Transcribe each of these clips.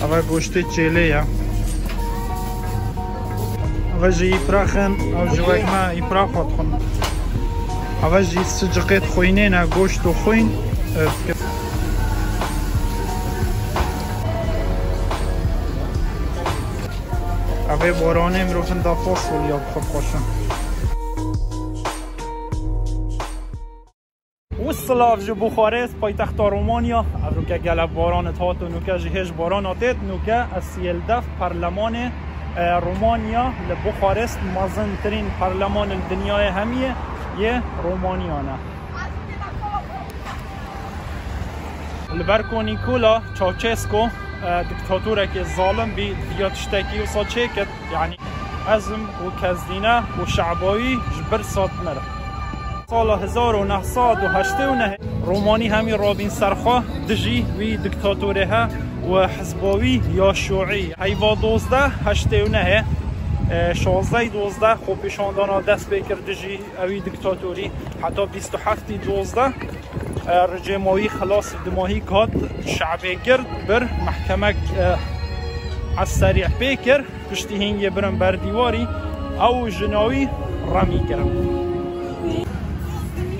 اول گوشت چیله یا اول جی پراخن او جوک ما پراخ خود خون اول جی سجقیت خوینه نه گوشت و خوین اول بارانه مروفن دا فاصل یا خود خوشن وصلاف جو بخارست پایتخت رومانیا افروکه گلب باران تات و نوکه جهش باران آتید نوکه اسیل دف پارلمان رومانیا لبخارست مازن ترین پارلمان الدنیای همیه یه رومانیانه لبرکو نیکولا چاوچسکو دکتاتوره که ظالم بی دیاتشتکی و ساچه کد یعنی ازم و کزدینه و شعبایی جبر سات مره سال 1989 رومانی همی رابین سرخواه دجی وی دکتاتوره ها و حزباوی یا شوعی ایوا 1289 16 خوب پیشاندانا دست بکر دجی اوی دکتاتوری حتی 27 رجماوی خلاص دماهی کات شعبی گرد بر محکمه عسریع بکر پشتی هنگی برن بر دیواری او جناوی رمی کرم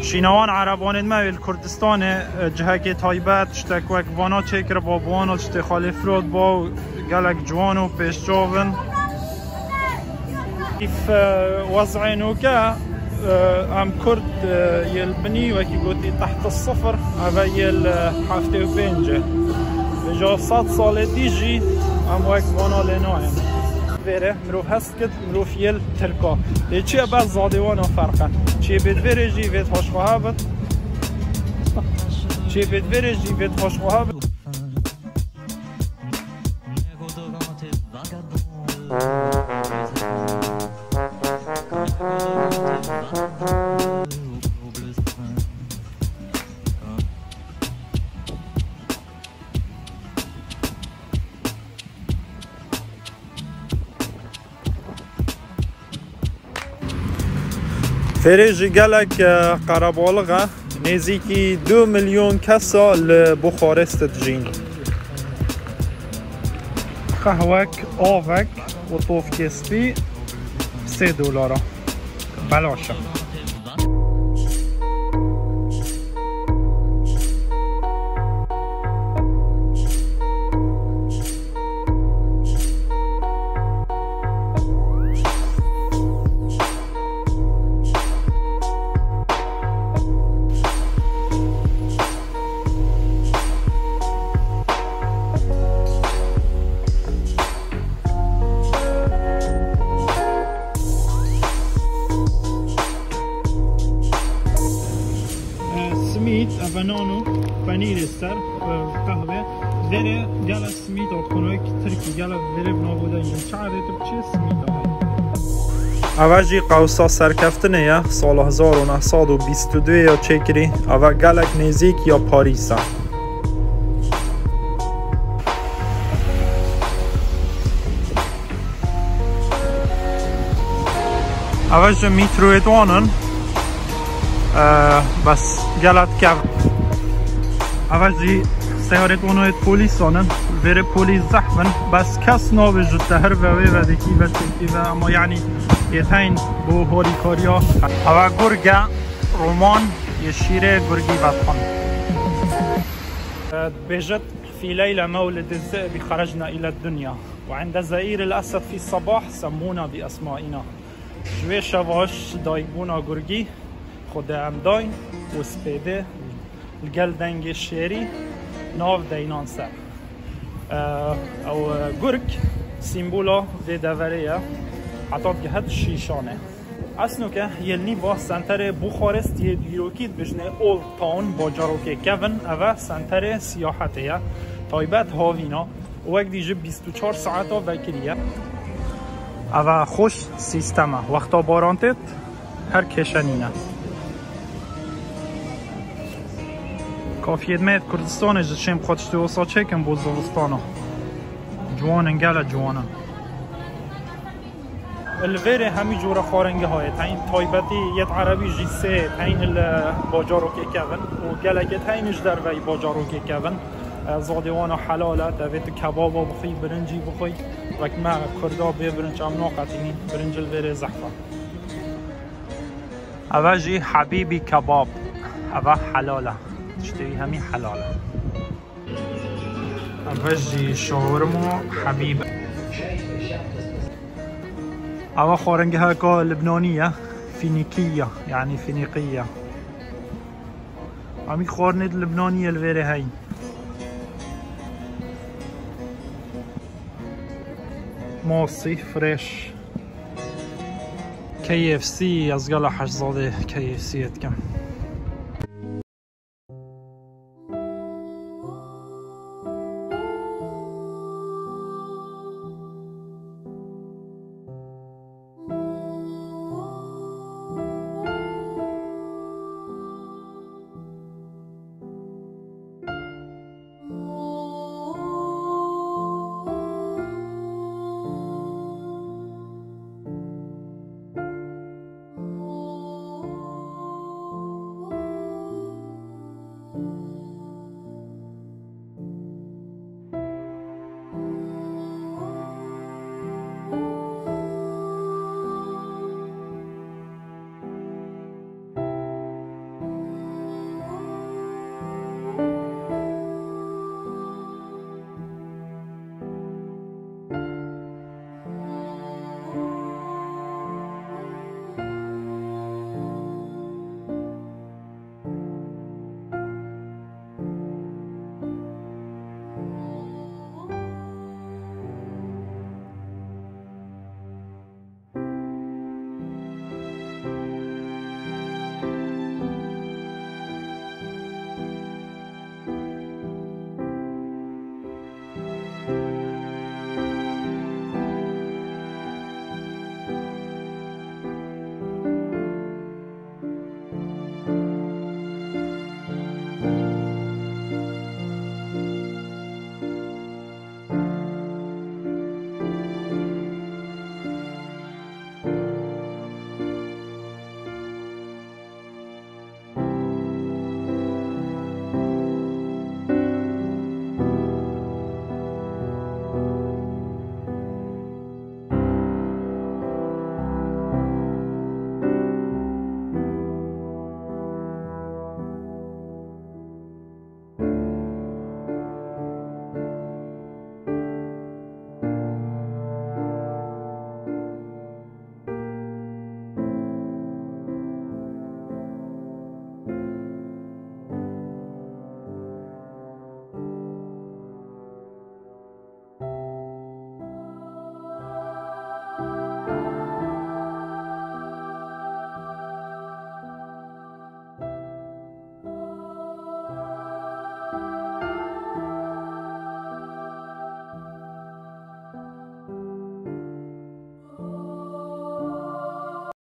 شینوان عربان ما کردستان جهک تایبت شتک وک وانا چکر با بوانا شت خالف رود با گلک جوان و پیشجاون کیف وضع نوکه ام کرد یلبنی وکی گوتی تحت الصفر اوه یل 75 بجا 100 سال دیجی ام وک وانا لنایم وره مروف هست کد مروف یل ترکا لی چیه بس زادوانا فرقه چیه بید وره جی وید هاشخواه بد چیه بید وره جی وید هاشخواه بد فریجی گلک قربالغه نزدیکی 2 میلیون کسا لبخارست جین قهوک آوک و طوف کسبی $3 بلاشه بنانو پنیر سر قهوه دره گل سمیت آتکنوی که ترکی گل دره بنابوده این چعره تو چه سمیت اوجی قوسا سرکفتنه یا سال 1922 یا چکری او گلک نزیک یا پاریسا اوج میترویت وانن بس گلت کف اول جی سیارت اونویت پولیس آنن وره پولیس زحفن بس کس ناوی جده هر وی و دکی و تکی و اما یعنی یه تین بو هوری کاریا اول گرگه رومان یه شیره گرگی بدخان بجد في ليلة مولد الذئب خرجنا إلى الدنيا وعند زئير الأسد في الصباح سمونا بأسمائنا شوي شواش دايبونا گرگی خود امداین و سپیده الگلدنگ الشيري ناف دینان سر او گرگ سیمبولا دی دوریه حتی گهد شیشانه اصنو که یلنی با سنتر بخارست یه دیروکید بجنه اولد تاون با جاروکه کون اوه سنتر سیاحته تایبت هاوینا و یک دیجه 24 ساعتا وکریه اوه خوش سیستمه وقتا بارانتت هر کشنینه کافیت مید کردستانه جشیم خودشتی وصا چکم بود زوستانه جوانن گله جوانن الویره همی جور خارنگه های تاین تایبتی یت عربی جیسه تاین باجارو که کون و گلگه تاینش در وی باجارو که کون زادی وانا حلاله تابت کباب و بخوی برنجی بخوی وقت ما کردا به برنج ام ناقتینی برنج الویر زحفه اواجی حبیبی کباب اوا حلاله تشتري همي حلاله اواجی شاورما حبیب اوا خورنجها كا لبنانيه فينيقيه يعني فينيقيه عمي خورند لبنانيه الويري هاي موصي فريش KFC از قال حجزاده KFC اتكم